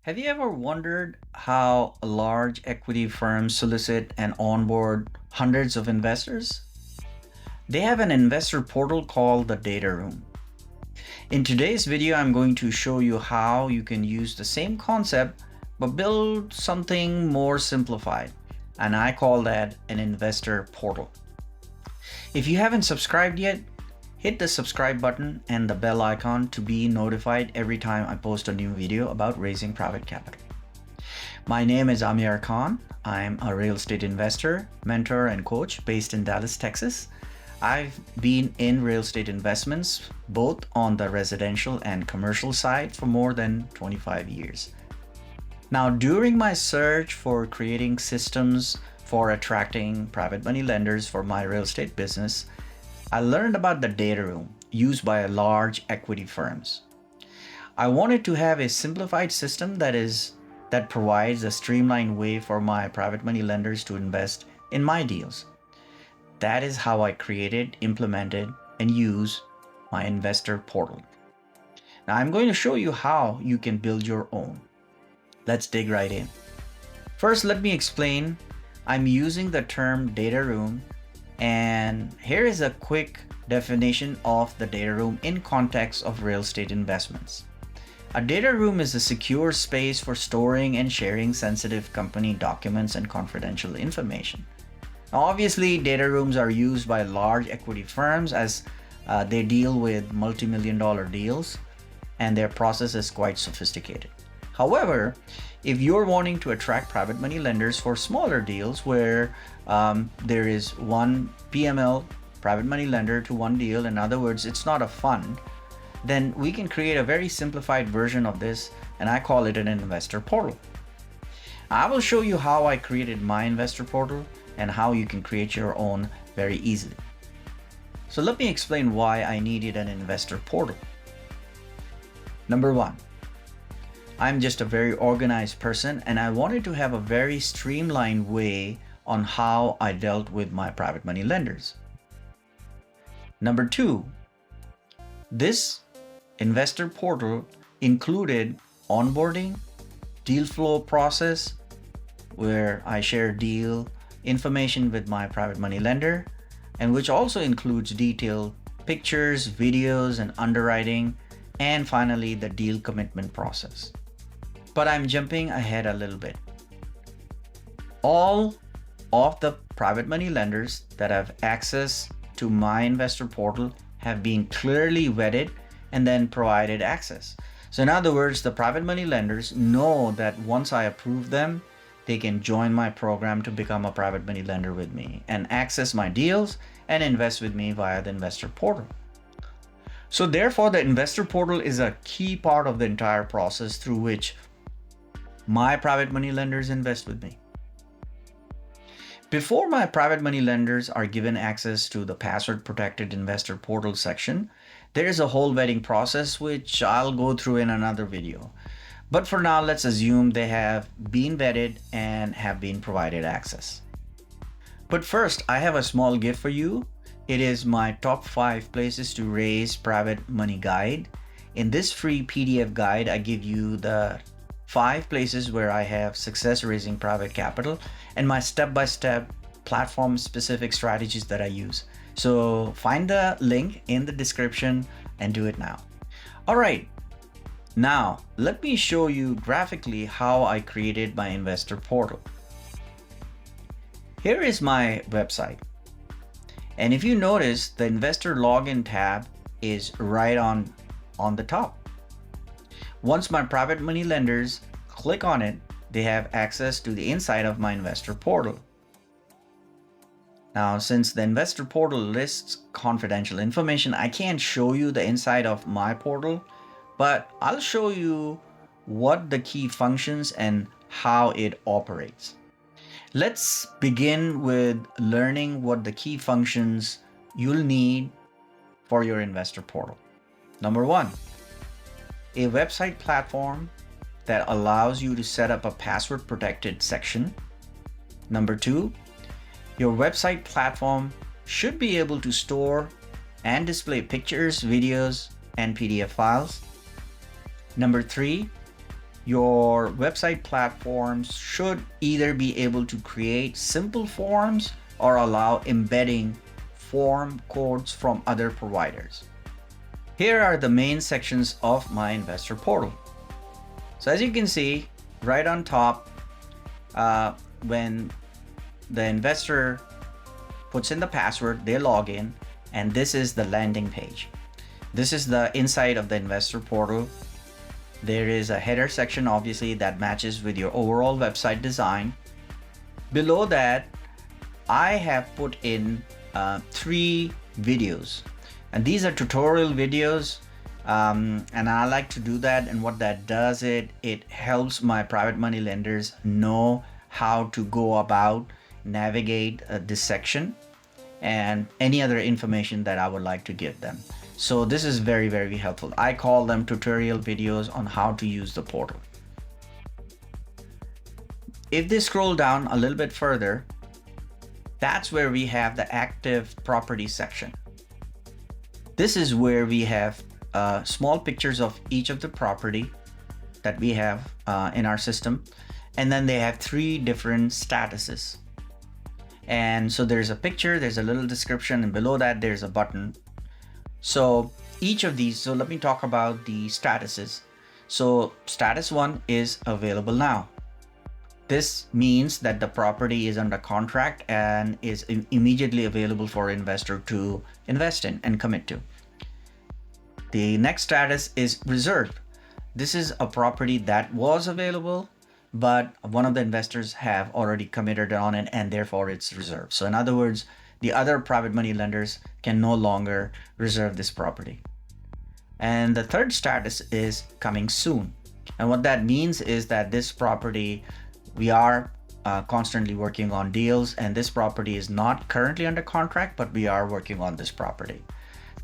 Have you ever wondered how large equity firms solicit and onboard hundreds of investors? They have an investor portal called the Data Room. In today's video, I'm going to show you how you can use the same concept but build something more simplified, and I call that an investor portal. If you haven't subscribed yet, hit the subscribe button and the bell icon to be notified every time I post a new video about raising private capital. My name is Amir Khan. I'm a real estate investor, mentor, and coach based in Dallas, Texas. I've been in real estate investments both on the residential and commercial side for more than 25 years. Now, during my search for creating systems for attracting private money lenders for my real estate business, I learned about the data room used by large equity firms. I wanted to have a simplified system that provides a streamlined way for my private money lenders to invest in my deals. That is how I created, implemented, and use my investor portal. Now I'm going to show you how you can build your own. Let's dig right in. First, let me explain. I'm using the term data room, and here is a quick definition of the data room in context of real estate investments. A data room is a secure space for storing and sharing sensitive company documents and confidential information. Now, obviously, data rooms are used by large equity firms as they deal with multi-million-dollar deals, and their process is quite sophisticated. However, if you're wanting to attract private money lenders for smaller deals where there is one PML, private money lender, to one deal, in other words, it's not a fund, then we can create a very simplified version of this, and I call it an investor portal. I will show you how I created my investor portal and how you can create your own very easily. So let me explain why I needed an investor portal. Number one, I'm just a very organized person, and I wanted to have a very streamlined way on how I dealt with my private money lenders. Number two, this investor portal included onboarding, deal flow process, where I share deal information with my private money lender, and which also includes detailed pictures, videos, and underwriting, and finally the deal commitment process. But I'm jumping ahead a little bit. All of the private money lenders that have access to my investor portal have been clearly vetted and then provided access. So in other words, the private money lenders know that once I approve them, they can join my program to become a private money lender with me and access my deals and invest with me via the investor portal. So therefore, the investor portal is a key part of the entire process through which my private money lenders invest with me. Before my private money lenders are given access to the password protected investor portal section, there is a whole vetting process which I'll go through in another video. But for now, let's assume they have been vetted and have been provided access. But first, I have a small gift for you. It is my top 5 places to raise private money guide. In this free PDF guide, I give you the 5 places where I have success raising private capital and my step-by-step platform-specific strategies that I use. So find the link in the description and do it now. All right, now let me show you graphically how I created my investor portal. Here is my website. And if you notice, the investor login tab is right on the top. Once my private money lenders click on it, they have access to the inside of my investor portal. Now, since the investor portal lists confidential information, I can't show you the inside of my portal, but I'll show you what the key functions and how it operates. Let's begin with learning what the key functions you'll need for your investor portal. Number one, a website platform that allows you to set up a password protected section. Number two, your website platform should be able to store and display pictures, videos, and PDF files. Number three, your website platforms should either be able to create simple forms or allow embedding form codes from other providers. Here are the main sections of my investor portal. So as you can see, right on top, when the investor puts in the password, they log in, and this is the landing page. This is the inside of the investor portal. There is a header section, obviously, that matches with your overall website design. Below that, I have put in 3 videos, and these are tutorial videos, and I like to do that. And what that does, it helps my private money lenders know how to go about navigate this section and any other information that I would like to give them. So this is very, very helpful. I call them tutorial videos on how to use the portal. If they scroll down a little bit further, that's where we have the active property section. This is where we have small pictures of each of the property that we have in our system. And then they have 3 different statuses. And so there's a picture, there's a little description, and below that there's a button. So each of these, so let me talk about the statuses. So status 1 is available now. This means that the property is under contract and is immediately available for investor to invest in and commit to. The next status is reserved. This is a property that was available, but one of the investors have already committed on it, and therefore it's reserved. So in other words, the other private money lenders can no longer reserve this property. And the third status is coming soon. And what that means is that this property, we are constantly working on deals, and this property is not currently under contract, but we are working on this property.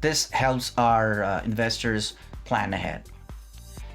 This helps our investors plan ahead.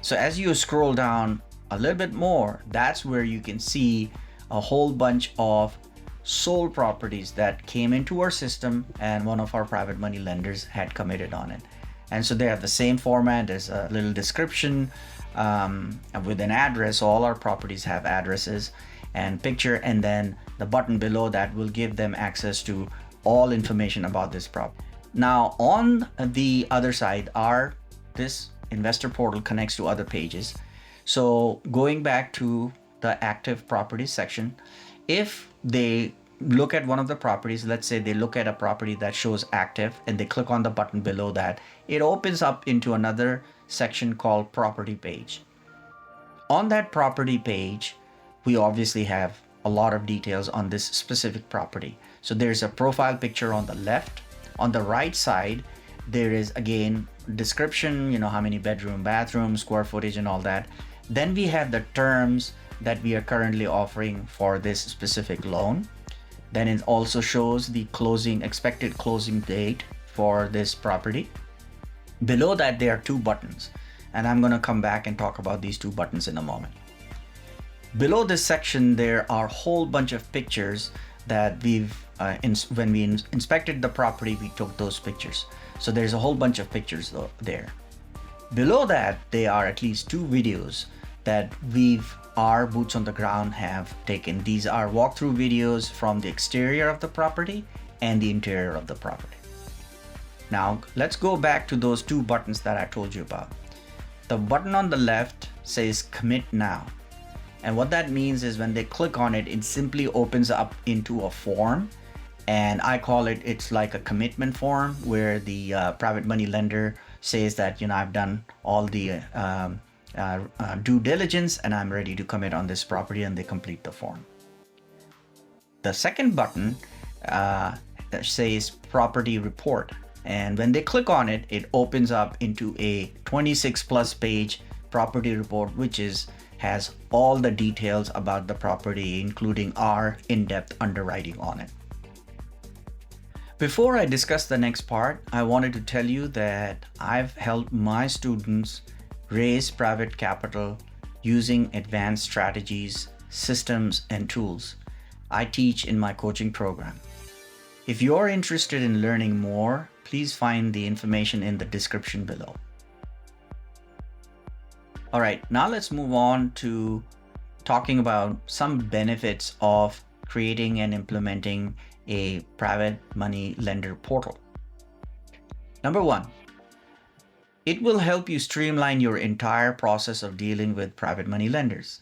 So as you scroll down a little bit more, that's where you can see a whole bunch of sold properties that came into our system and one of our private money lenders had committed on it. And so they have the same format. There's a little description with an address. All our properties have addresses and picture, and then the button below that will give them access to all information about this property. Now on the other side, this investor portal connects to other pages. So going back to the active properties section, if they look at one of the properties, let's say they look at a property that shows active and they click on the button below that, it opens up into another section called property page. On that property page, we obviously have a lot of details on this specific property. So there's a profile picture on the left. On the right side, there is again description, how many bedroom, bathroom, square footage and all that. Then we have the terms that we are currently offering for this specific loan. Then it also shows the expected closing date for this property. Below that, there are 2 buttons, and I'm going to come back and talk about these 2 buttons in a moment. Below this section, there are a whole bunch of pictures that when we inspected the property, we took those pictures. So there's a whole bunch of pictures there. Below that, there are at least 2 videos that our boots on the ground have taken. These are walkthrough videos from the exterior of the property and the interior of the property. Now let's go back to those 2 buttons that I told you about. The button on the left says commit now. And what that means is when they click on it, it simply opens up into a form. And I call it's like a commitment form where the private money lender says that, I've done all the due diligence and I'm ready to commit on this property, and they complete the form. The second button says property report. And when they click on it, it opens up into a 26+ page property report, which has all the details about the property, including our in-depth underwriting on it. Before I discuss the next part, I wanted to tell you that I've helped my students raise private capital using advanced strategies, systems, and tools I teach in my coaching program. If you're interested in learning more, please find the information in the description below. All right, now let's move on to talking about some benefits of creating and implementing a private money lender portal. Number one, it will help you streamline your entire process of dealing with private money lenders.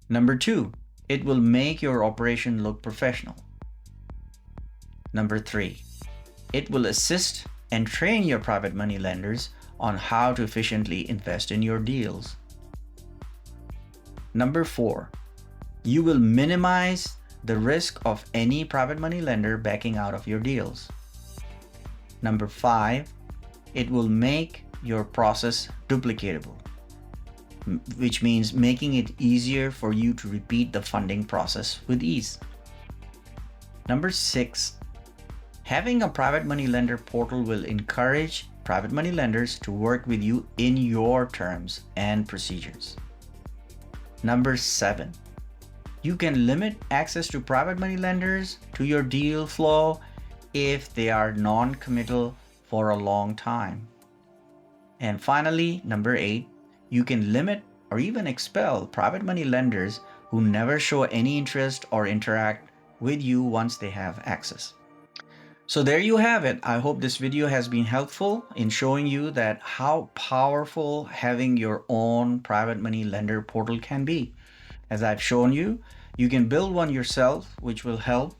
Number two, it will make your operation look professional. Number three, it will assist and train your private money lenders on how to efficiently invest in your deals. Number four, you will minimize the risk of any private money lender backing out of your deals. Number five, it will make your process duplicatable, which means making it easier for you to repeat the funding process with ease. Number six, having a private money lender portal will encourage private money lenders to work with you in your terms and procedures. Number seven, you can limit access to private money lenders to your deal flow if they are non-committal for a long time. And finally, number eight, you can limit or even expel private money lenders who never show any interest or interact with you once they have access. So there you have it. I hope this video has been helpful in showing you that how powerful having your own private money lender portal can be. As I've shown you, you can build one yourself, which will help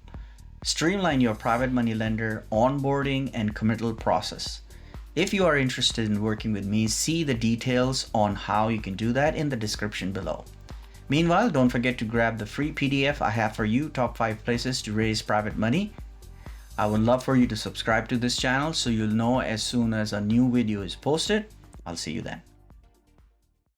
streamline your private money lender onboarding and committal process. If you are interested in working with me, see the details on how you can do that in the description below. Meanwhile, don't forget to grab the free PDF I have for you, Top 5 Places to Raise Private Money. I would love for you to subscribe to this channel so you'll know as soon as a new video is posted. I'll see you then.